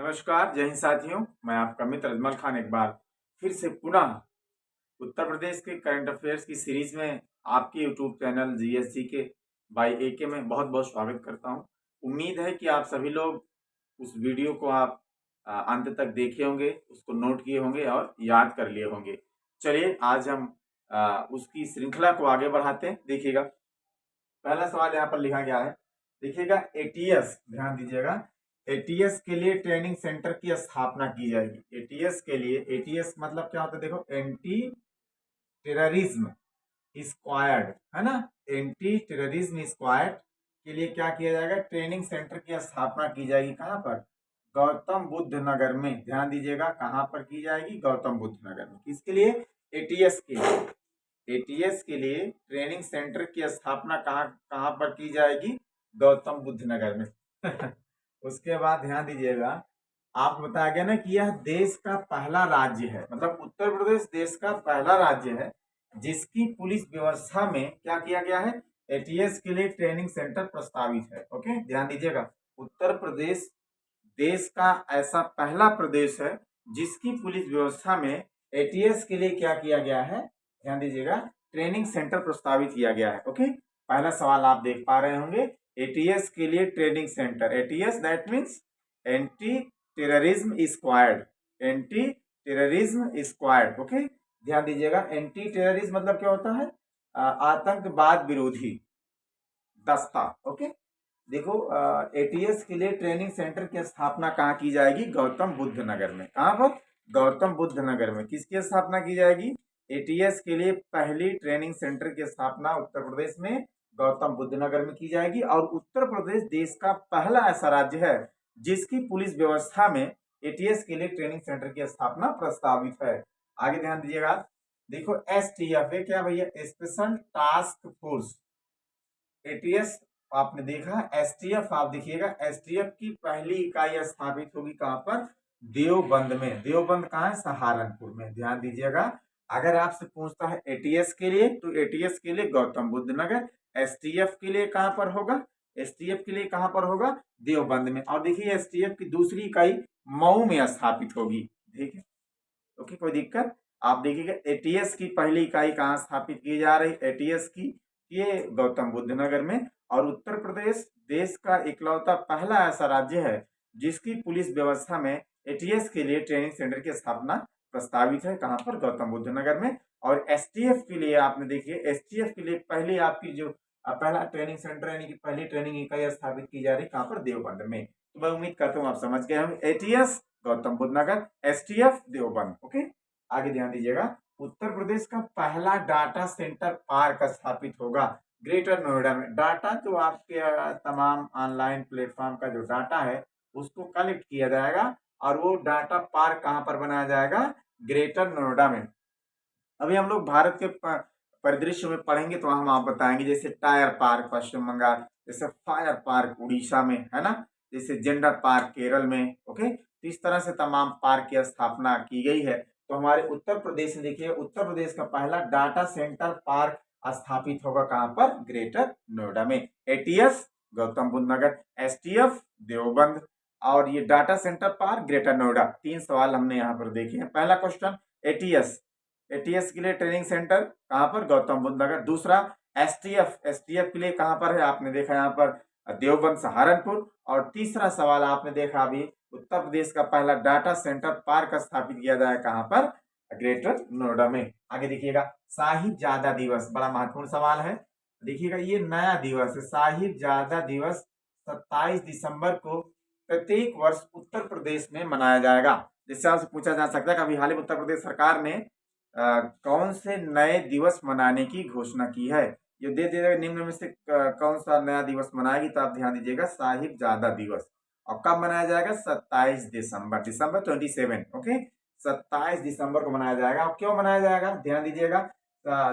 नमस्कार, जय हिंद साथियों। मैं आपका मित्र अजमल खान एक बार फिर से पुनः उत्तर प्रदेश के करंट अफेयर्स की सीरीज में आपके यूट्यूब चैनल जीएसजी के बाई एके में बहुत बहुत स्वागत करता हूं। उम्मीद है कि आप सभी लोग उस वीडियो को आप अंत तक देखे होंगे, उसको नोट किए होंगे और याद कर लिए होंगे। चलिए आज हम उसकी श्रृंखला को आगे बढ़ाते हैं। देखिएगा, पहला सवाल यहाँ पर लिखा गया है। देखिएगा, एटीएस, ध्यान दीजिएगा, एटीएस के लिए ट्रेनिंग सेंटर की स्थापना की जाएगी। एटीएस के लिए, एटीएस मतलब क्या होता है? देखो, एंटी टेररिज्म स्क्वाड, है ना। एंटी टेररिज्म स्क्वाड के लिए क्या किया जाएगा? ट्रेनिंग सेंटर की स्थापना की जाएगी। कहाँ पर? गौतम बुद्ध नगर में। ध्यान दीजिएगा, कहाँ पर की जाएगी? गौतम बुद्ध नगर में। किसके लिए? एटीएस के लिए। एटीएस के लिए ट्रेनिंग सेंटर की स्थापना कहाँ कहाँ पर की जाएगी? गौतम बुद्ध नगर में। उसके बाद ध्यान दीजिएगा, आपको बताया गया ना कि यह देश का पहला राज्य है, मतलब उत्तर प्रदेश देश का पहला राज्य है जिसकी पुलिस व्यवस्था में क्या किया गया है? एटीएस के लिए ट्रेनिंग सेंटर प्रस्तावित है। ओके, ध्यान दीजिएगा, उत्तर प्रदेश देश का ऐसा पहला प्रदेश है जिसकी पुलिस व्यवस्था में एटीएस के लिए क्या किया गया है? ध्यान दीजिएगा, ट्रेनिंग सेंटर प्रस्तावित किया गया है। ओके, पहला सवाल आप देख पा रहे होंगे, एटीएस के लिए training centre. ATS that means anti terrorism squad, anti terrorism squad. Okay, ध्यान दीजिएगा, एंटी टेररिज्म मतलब क्या होता है? आतंकवाद विरोधी दस्ता। ओके, देखो, एटीएस के लिए ट्रेनिंग सेंटर की स्थापना कहाँ की जाएगी? गौतम बुद्ध नगर में। कहाँ पर? गौतम बुद्ध नगर में। किसकी स्थापना की जाएगी? एटीएस के लिए पहली ट्रेनिंग सेंटर की स्थापना उत्तर प्रदेश में गौतम बुद्ध नगर में की जाएगी। और उत्तर प्रदेश देश का पहला ऐसा राज्य है जिसकी पुलिस व्यवस्था में एटीएस के लिए ट्रेनिंग सेंटर की स्थापना प्रस्तावित है। आगे ध्यान दीजिएगा, देखो, एसटीएफ क्या भैया? Special task force. एटीएस आपने देखा, एसटीएफ आप देखिएगा, एसटीएफ की पहली इकाई स्थापित होगी कहां पर? देवबंद में। देवबंद कहां है? सहारनपुर में। ध्यान दीजिएगा, अगर आपसे पूछता है एटीएस के लिए, तो एटीएस के लिए गौतम बुद्ध नगर। एसटीएफ के लिए कहां पर होगा? एसटीएफ के लिए कहां पर होगा? देवबंद में। और देखिए, एसटीएफ की दूसरी इकाई मऊ में स्थापित होगी। ठीक है, ओके, कोई दिक्कत? आप देखिएगा, एटीएस की पहली इकाई कहाँ स्थापित की जा रही? एटीएस की ये गौतम बुद्ध नगर में। और उत्तर प्रदेश देश का इकलौता पहला ऐसा राज्य है जिसकी पुलिस व्यवस्था में एटीएस के लिए ट्रेनिंग सेंटर की स्थापना प्रस्तावित है। कहाँ पर? गौतम बुद्ध नगर में। और एसटीएफ के लिए आपने देखिए, एसटीएफ के लिए पहली आपकी जो पहला ट्रेनिंग सेंटर यानी कि पहली ट्रेनिंग इकाई स्थापित की जा रही कहाँ पर? देवबंद में। तो मैं उम्मीद करता हूँ आप समझ गए होंगे, एटीएस गौतम बुद्ध नगर, एसटीएफ देवबंद। ओके, आगे ध्यान दीजिएगा, उत्तर प्रदेश का पहला डाटा सेंटर पार्क स्थापित होगा ग्रेटर नोएडा में। डाटा जो आपके तमाम ऑनलाइन प्लेटफॉर्म का जो डाटा है उसको कलेक्ट किया जाएगा और वो डाटा पार्क कहां पर बनाया जाएगा? ग्रेटर नोएडा में। अभी हम लोग भारत के परिदृश्य में पढ़ेंगे तो हम आप बताएंगे, जैसे टायर पार्क पश्चिम बंगाल, जैसे फायर पार्क उड़ीसा में, है ना, जैसे जेंडर पार्क केरल में। ओके, तो इस तरह से तमाम पार्क की स्थापना की गई है। तो हमारे उत्तर प्रदेश में देखिए, उत्तर प्रदेश का पहला डाटा सेंटर पार्क स्थापित होगा कहां पर? ग्रेटर नोएडा में। एटीएस गौतम बुद्ध नगर, एसटीएफ देवबंद, और ये data centre park greater Noida. 3 सवाल हमने यहाँ पर देखे हैं। पहला क्वेश्चन, एटीएस, एटीएस के लिए ट्रेनिंग सेंटर कहां पर? गौतम बुद्ध नगर। दूसरा, एसटीएफ, एसटीएफ के लिए कहां पर है? आपने देखा यहाँ पर देवबंद सहारनपुर। और तीसरा सवाल आपने देखा अभी, उत्तर प्रदेश का पहला डाटा सेंटर पार्क स्थापित किया जाए कहां पर? ग्रेटर नोएडा में। आगे देखिएगा, साहिबजादा दिवस, बड़ा महत्वपूर्ण सवाल है। देखिएगा, ये नया दिवस है, साहिबजादा दिवस 27 दिसंबर को प्रत्येक वर्ष उत्तर प्रदेश में मनाया जाएगा। जिससे आपसे पूछा जा सकता है कि अभी हाल ही में उत्तर प्रदेश सरकार ने कौन से नए दिवस मनाने की घोषणा की है? ये दे दिया निम्न में से कौन सा नया दिवस मनाएगी? तो आप ध्यान दीजिएगा, साहिबजादा दिवस। और कब मनाया जाएगा? 27 दिसंबर, दिसंबर 27। ओके, 27 दिसंबर को मनाया जाएगा। और क्यों मनाया जाएगा? ध्यान दीजिएगा,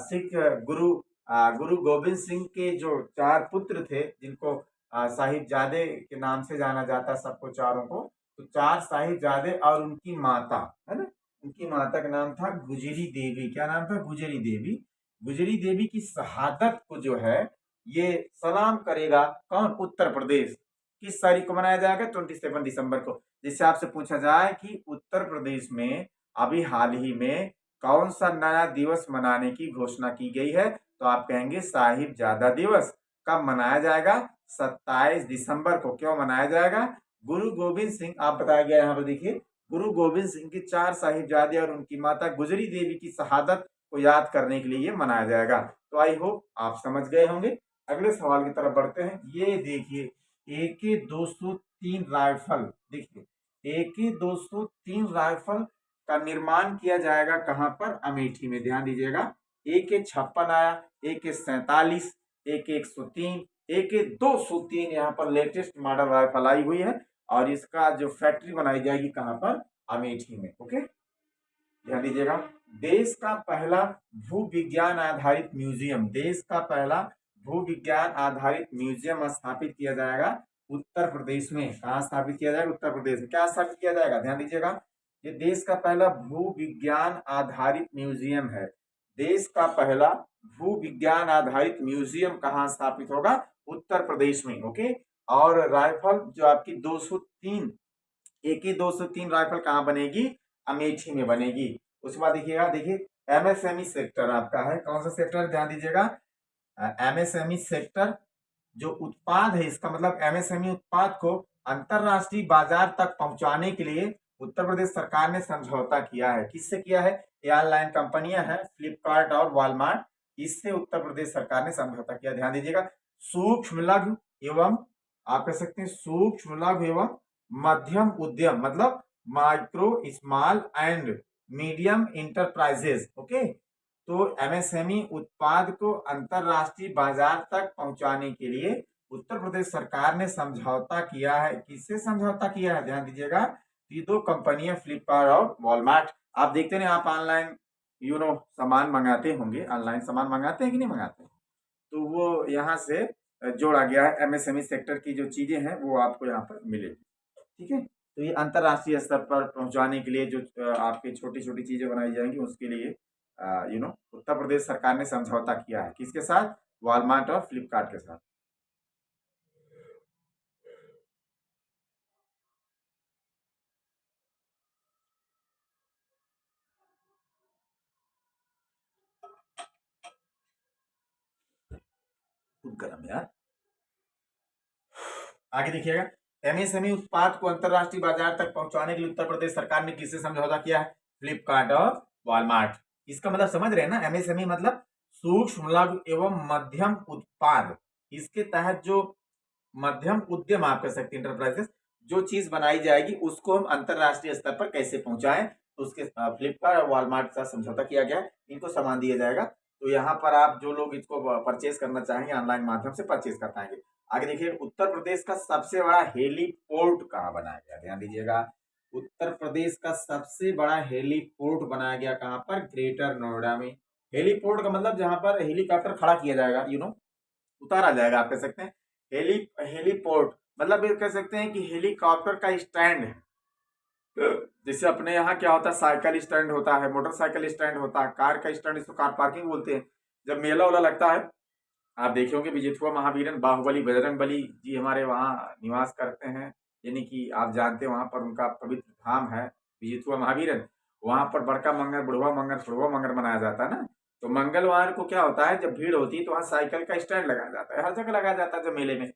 सिख गुरु गोविंद सिंह के जो 4 पुत्र थे जिनको साहिबजादे के नाम से जाना जाता सबको, चारों को, तो 4 साहिबजादे और उनकी माता, है ना, उनकी माता का नाम था गुजरी देवी। क्या नाम था? गुजरी देवी। गुजरी देवी की शहादत को जो है ये सलाम करेगा कौन? उत्तर प्रदेश। किस तारीख को मनाया जाएगा? 27 दिसंबर को। जिससे आपसे पूछा जाए कि उत्तर प्रदेश में अभी हाल ही में कौन सा नया दिवस मनाने की घोषणा की गई है, तो आप कहेंगे साहिबजादा दिवस। कब मनाया जाएगा? 27 दिसंबर को। क्यों मनाया जाएगा? गुरु गोविंद सिंह, आप बताया गया यहाँ पर देखिए, गुरु गोविंद सिंह के 4 साहिबजादे और उनकी माता गुजरी देवी की शहादत को याद करने के लिए मनाया जाएगा। तो आई होप आप समझ गए होंगे। अगले सवाल की तरफ बढ़ते हैं। ये देखिए, AK 203 राइफल, देखिए AK 203 राइफल का निर्माण किया जाएगा कहां पर? अमेठी में। ध्यान दीजिएगा, AK 56 आया, AK 47, AK 103, AK 203 यहाँ पर लेटेस्ट मॉडल राइफल आई हुई है और इसका जो फैक्ट्री बनाई जाएगी कहां पर? अमेठी में। ओके, ध्यान दीजिएगा। देश का पहला भू विज्ञान आधारित म्यूजियम, देश का पहला भू विज्ञान आधारित म्यूजियम स्थापित किया जाएगा उत्तर प्रदेश में। कहाँ स्थापित किया जाएगा? उत्तर प्रदेश में। क्या स्थापित किया जाएगा? ध्यान दीजिएगा, ये देश का पहला भू विज्ञान आधारित म्यूजियम है। देश का पहला भू विज्ञान आधारित म्यूजियम कहाँ स्थापित होगा? उत्तर प्रदेश में। ओके, और राइफल जो आपकी 203 AK 203 राइफल कहाँ बनेगी? अमेठी में बनेगी। उसके बाद देखिएगा, देखिए MSME सेक्टर आपका है, कौन सा सेक्टर? ध्यान दीजिएगा, MSME सेक्टर जो उत्पाद है, इसका मतलब MSME उत्पाद को अंतरराष्ट्रीय बाजार तक पहुंचाने के लिए उत्तर प्रदेश सरकार ने समझौता किया है। किससे किया है? ये ऑनलाइन कंपनियां हैं फ्लिपकार्ट और वॉलमार्ट, इससे उत्तर प्रदेश सरकार ने समझौता किया। ध्यान दीजिएगा, सूक्ष्म लघु एवं, आप कह सकते हैं सूक्ष्म लघु एवं मध्यम उद्यम, मतलब micro small and medium enterprises. Okay, तो MSME उत्पाद को अंतरराष्ट्रीय बाजार तक पहुंचाने के लिए उत्तर प्रदेश सरकार ने समझौता किया है। किससे समझौता किया है? ध्यान दीजिएगा, ये दो कंपनियां फ्लिपकार्ट और वॉलमार्ट। आप देखते हैं आप ऑनलाइन सामान मंगाते होंगे, ऑनलाइन सामान मंगाते हैं कि नहीं मंगाते? तो वो यहाँ से जोड़ा गया है। MSME सेक्टर की जो चीजें हैं वो आपको यहाँ पर मिलेगी। ठीक है, तो ये अंतरराष्ट्रीय स्तर पर पहुंचाने के लिए जो आपके छोटी छोटी चीजें बनाई जाएंगी उसके लिए उत्तर प्रदेश सरकार ने समझौता किया है। किसके साथ? वॉलमार्ट और फ्लिपकार्ट के साथ। खूब गर्म यार। आगे देखिएगा, MSME उत्पाद को अंतरराष्ट्रीय बाजार तक पहुंचाने के लिए उत्तर प्रदेश सरकार ने किससे समझौता किया है? फ्लिपकार्ट और वॉलमार्ट। इसका मतलब समझ रहे हैं ना, MSME मतलब सूक्ष्म लघु एवं मध्यम उत्पाद। इसके तहत जो मध्यम उद्यम, आप कह सकते हैं इंटरप्राइजेस, जो चीज बनाई जाएगी उसको हम अंतरराष्ट्रीय स्तर पर कैसे पहुंचाएं, तो उसके फ्लिपकार्ट और वॉलमार्ट के साथ समझौता किया गया है। इनको सामान दिया जाएगा, तो यहाँ पर आप जो लोग इसको परचेज करना चाहेंगे ऑनलाइन माध्यम से परचेज कर पाएंगे। आगे देखिए, उत्तर प्रदेश का सबसे बड़ा हेलीपोर्ट कहाँ बनाया गया? ध्यान दीजिएगा, उत्तर प्रदेश का सबसे बड़ा हेलीपोर्ट बनाया गया कहाँ पर? ग्रेटर नोएडा में। हेलीपोर्ट का मतलब जहां पर हेलीकॉप्टर खड़ा किया जाएगा, उतारा जाएगा, आप कह सकते हैं। हेलीपोर्ट मतलब ये कह सकते हैं कि हेलीकॉप्टर का स्टैंड है। जैसे अपने यहाँ क्या होता है, साइकिल स्टैंड होता है, मोटरसाइकिल स्टैंड होता है, कार का स्टैंड, इसको कार पार्किंग बोलते हैं। जब मेला वाला लगता है, आप देखे होंगे विजिथुआ महावीरन बाहुबली बजरंग बली जी हमारे वहाँ निवास करते हैं, यानी कि आप जानते हैं वहाँ पर उनका पवित्र धाम है विजिथुआ महावीरन। वहाँ पर बड़का मंगल, बुढ़वा मंगल, फुड़वा मंगल मनाया जाता है ना। तो मंगलवार को क्या होता है, जब भीड़ होती है तो वहाँ साइकिल का स्टैंड लगाया जाता है, हर जगह लगाया जाता है जब मेले में।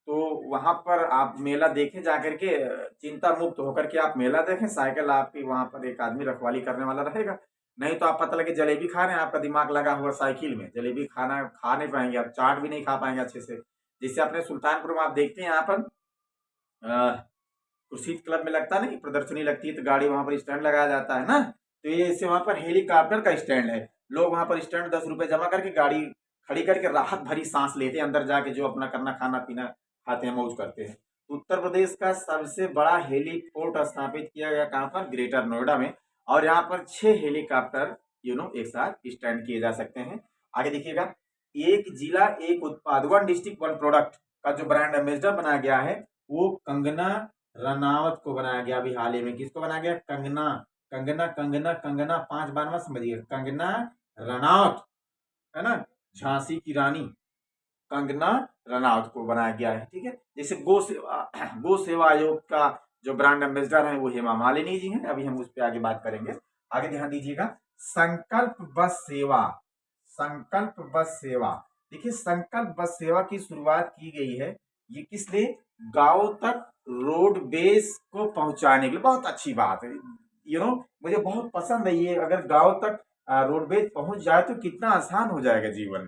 तो वहां पर आप मेला देखें जाकर के, चिंता मुक्त होकर के आप मेला देखें, साइकिल आपकी वहां पर एक आदमी रखवाली करने वाला रहेगा। नहीं तो आप पता लगे जलेबी खा रहे हैं, आपका दिमाग लगा हुआ साइकिल में, जलेबी खाना खा नहीं पाएंगे आप, चाट भी नहीं खा पाएंगे अच्छे से। जिससे अपने सुल्तानपुर में आप देखते हैं यहाँ पर खुर्शीद क्लब में लगता नहीं, प्रदर्शनी लगती है तो गाड़ी वहां पर स्टैंड लगाया जाता है ना। तो ये इससे वहां पर हेलीकॉप्टर का स्टैंड है। लोग वहां पर स्टैंड 10 रुपए जमा करके गाड़ी खड़ी करके राहत भरी सांस लेते हैं, अंदर जाके जो अपना करना खाना पीना खाते हैं, मौज करते हैं। उत्तर प्रदेश का सबसे बड़ा हेलीपोर्ट स्थापित किया गया कहां पर? ग्रेटर नोएडा में। और यहाँ पर 6 हेलीकॉप्टर एक साथ स्टैंड किए जा सकते हैं। आगे देखिएगा, एक जिला एक उत्पाद, वन डिस्ट्रिक्ट वन प्रोडक्ट का जो ब्रांड एम्बेसडर बनाया गया है वो कंगना रनावत को बनाया गया। अभी हाल ही में किसको बनाया गया? कंगना, कंगना कंगना कंगना 5 बार मत समझिए, कंगना रनावत है ना, झांसी की रानी कंगना रनावत को बनाया गया है। ठीक है, जैसे गो सेवा आयोग का जो ब्रांड एम्बेसडर हैं वो हेमा मालिनी जी हैं। अभी हम उस पर आगे बात करेंगे। आगे ध्यान दीजिएगा, संकल्प बस सेवा, संकल्प बस सेवा। देखिए संकल्प बस सेवा की शुरुआत की गई है, ये किस लिए, गांव तक रोड बेस को पहुंचाने के लिए। बहुत अच्छी बात है, मुझे बहुत पसंद है ये। अगर गांव तक रोड बेस पहुंच जाए तो कितना आसान हो जाएगा जीवन।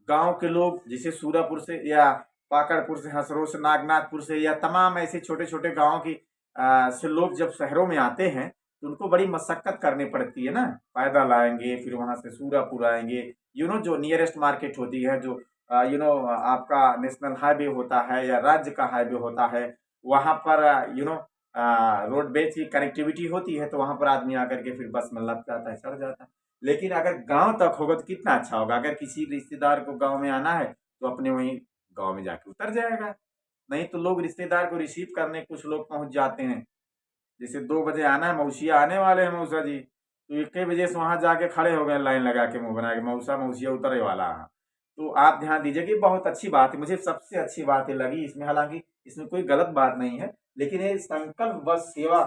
गांव के लोग जैसे सूरापुर से या पाकड़पुर से, हसरों से, नागनाथपुर से, या तमाम ऐसे छोटे छोटे गाँव की से लोग जब शहरों में आते हैं तो उनको बड़ी मशक्कत करनी पड़ती है ना। पैदल आएंगे, फिर वहां से सूरापुर आएंगे, जो नियरेस्ट मार्केट होती है, जो आपका नेशनल हाईवे होता है या राज्य का हाईवे होता है, वहां पर रोड बेस की कनेक्टिविटी होती है, तो वहां पर आदमी आकर के फिर बस में लग जाता है, चढ़ जाता है। लेकिन अगर गांव तक होगा तो कितना अच्छा होगा। अगर किसी रिश्तेदार को गांव में आना है तो अपने वहीं गांव में जाके उतर जाएगा। नहीं तो लोग रिश्तेदार को रिसीव करने कुछ लोग पहुंच जाते हैं, जैसे 2 बजे आना है, मौसिया आने वाले हैं मौसा जी, तो 1 बजे से वहां जाके खड़े हो गए लाइन लगा के, मुंह बना के, मौसा मौसिया उतरे वाला है। तो आप ध्यान दीजिए कि बहुत अच्छी बात है, मुझे सबसे अच्छी बात लगी इसमें, हालांकि इसमें कोई गलत बात नहीं है, लेकिन ये संकल्प बस सेवा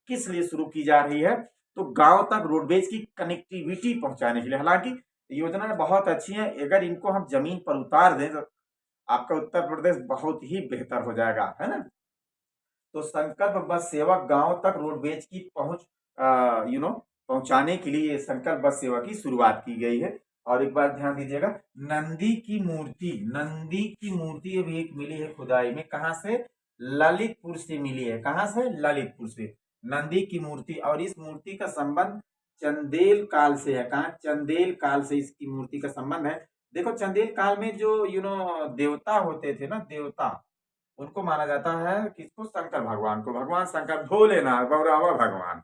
किस लिए शुरू की जा रही है, तो गांव तक रोडवेज की कनेक्टिविटी पहुंचाने के लिए। हालांकि योजना बहुत अच्छी है, अगर इनको हम जमीन पर उतार दें तो आपका उत्तर प्रदेश बहुत ही बेहतर हो जाएगा, है ना। तो संकल्प बस सेवा गांव तक रोडवेज की पहुंच पहुंचाने के लिए संकल्प बस सेवा की शुरुआत की गई है। और एक बार ध्यान दीजिएगा, नंदी की मूर्ति, नंदी की मूर्ति अभी एक मिली है खुदाई में, कहां से, ललितपुर से मिली है। कहां से, ललितपुर से नंदी की मूर्ति। और इस मूर्ति का संबंध चंदेल काल से है। कहा, चंदेल काल से इसकी मूर्ति का संबंध है। देखो चंदेल काल में जो देवता होते थे ना, देवता, उनको माना जाता है किसको, शंकर भगवान को, भगवान शंकर, भोलेनाथ, गौरावा भगवान।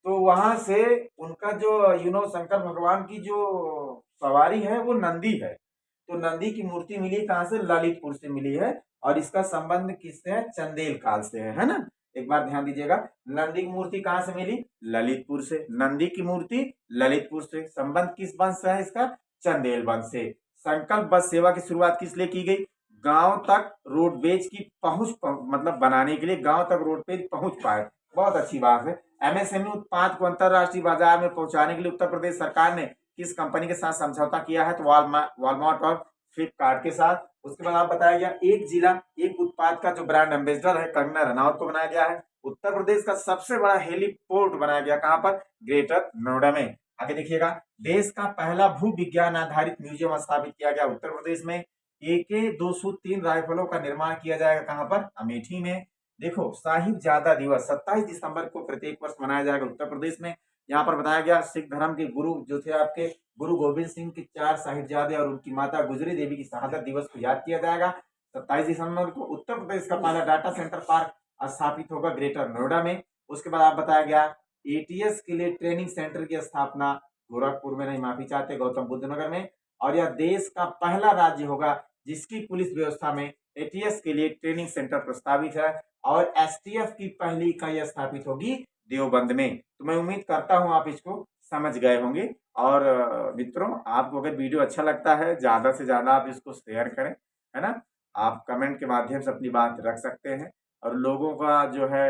तो वहां से उनका जो शंकर भगवान की जो सवारी है वो नंदी है। तो नंदी की मूर्ति मिली कहां से, ललितपुर से मिली है। और इसका संबंध किससे है, चंदेल काल से है ना। एक बार ध्यान दीजिएगा, नंदी की मूर्ति कहां से मिली, ललितपुर से। नंदी की मूर्ति ललितपुर से, संबंध किस वंश से है इसका, चंदेल वंश से। संकल्प बस सेवा की शुरुआत किस लिए की गई, गांव तक रोडवेज की पहुंच मतलब बनाने के लिए, गांव तक रोडवेज पहुंच पाए। बहुत अच्छी बात है। एमएसएमई उत्पाद को अंतरराष्ट्रीय बाजार में पहुंचाने के लिए उत्तर प्रदेश सरकार ने किस कंपनी के साथ समझौता किया है, तो वॉलमार्ट और फ्लिपकार्ट के साथ। उसके बाद आप बताया गया एक जिला एक उत्पाद का जो ब्रांड एम्बेसडर है कंगना रनौत को बनाया गया है। उत्तर प्रदेश का सबसे बड़ा हेलीपोर्ट बनाया गया कहां पर, ग्रेटर नोएडा में। आगे देखिएगा, देश का पहला भू विज्ञान आधारित म्यूजियम स्थापित किया गया उत्तर प्रदेश में। AK-203 राइफलों का निर्माण किया जाएगा कहां पर, अमेठी में। देखो साहिबजादा दिवस 27 दिसंबर को प्रत्येक वर्ष मनाया जाएगा उत्तर प्रदेश में। यहाँ पर बताया गया सिख धर्म के गुरु जो थे आपके गुरु गोविंद सिंह के 4 साहिबजादे और उनकी माता गुजरी देवी की शहादत दिवस को याद किया जाएगा 27 दिसंबर को। उत्तर प्रदेश का पहला डाटा सेंटर पार्क स्थापित होगा ग्रेटर नोएडा में। उसके बाद आप बताया गया ATS के लिए ट्रेनिंग सेंटर की स्थापना गोरखपुर में, नहीं माफी चाहते, गौतम बुद्ध नगर में। और यह देश का पहला राज्य होगा जिसकी पुलिस व्यवस्था में ATS के लिए ट्रेनिंग सेंटर प्रस्तावित है। और STF की पहली इकाई स्थापित होगी देवबंद में। तो मैं उम्मीद करता हूं आप इसको समझ गए होंगे। और मित्रों, आपको अगर वीडियो अच्छा लगता है ज्यादा से ज्यादा आप इसको शेयर करें, है ना। आप कमेंट के माध्यम से अपनी बात रख सकते हैं। और लोगों का जो है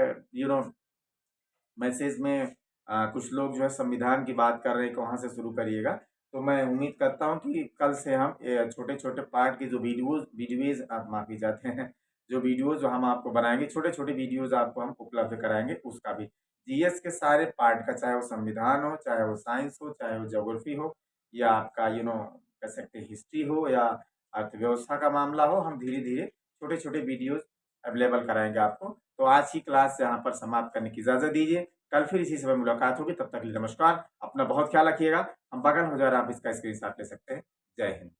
मैसेज में कुछ लोग जो है संविधान की बात कर रहे हैं कि वहां से शुरू करिएगा। तो मैं उम्मीद करता हूं कि कल से हम छोटे छोटे पार्ट के जो वीडियोज आप माफी चाहते हैं, जो वीडियोज जो हम आपको बनाएंगे, छोटे छोटे वीडियोज आपको हम उपलब्ध कराएंगे। उसका भी GS के सारे पार्ट का, चाहे वो संविधान हो, चाहे वो साइंस हो, चाहे वो ज्योग्राफी हो, या आपका कह सकते हिस्ट्री हो, या अर्थव्यवस्था का मामला हो, हम धीरे धीरे छोटे छोटे वीडियोज अवेलेबल कराएंगे आपको। तो आज की क्लास यहाँ पर समाप्त करने की इजाजत दीजिए। कल फिर इसी समय मुलाकात होगी, तब तक के लिए नमस्कार। अपना बहुत ख्याल रखिएगा। हम बगल हो जा रहा, आप इसका स्क्रीनशॉट ले सकते हैं। जय हिंद।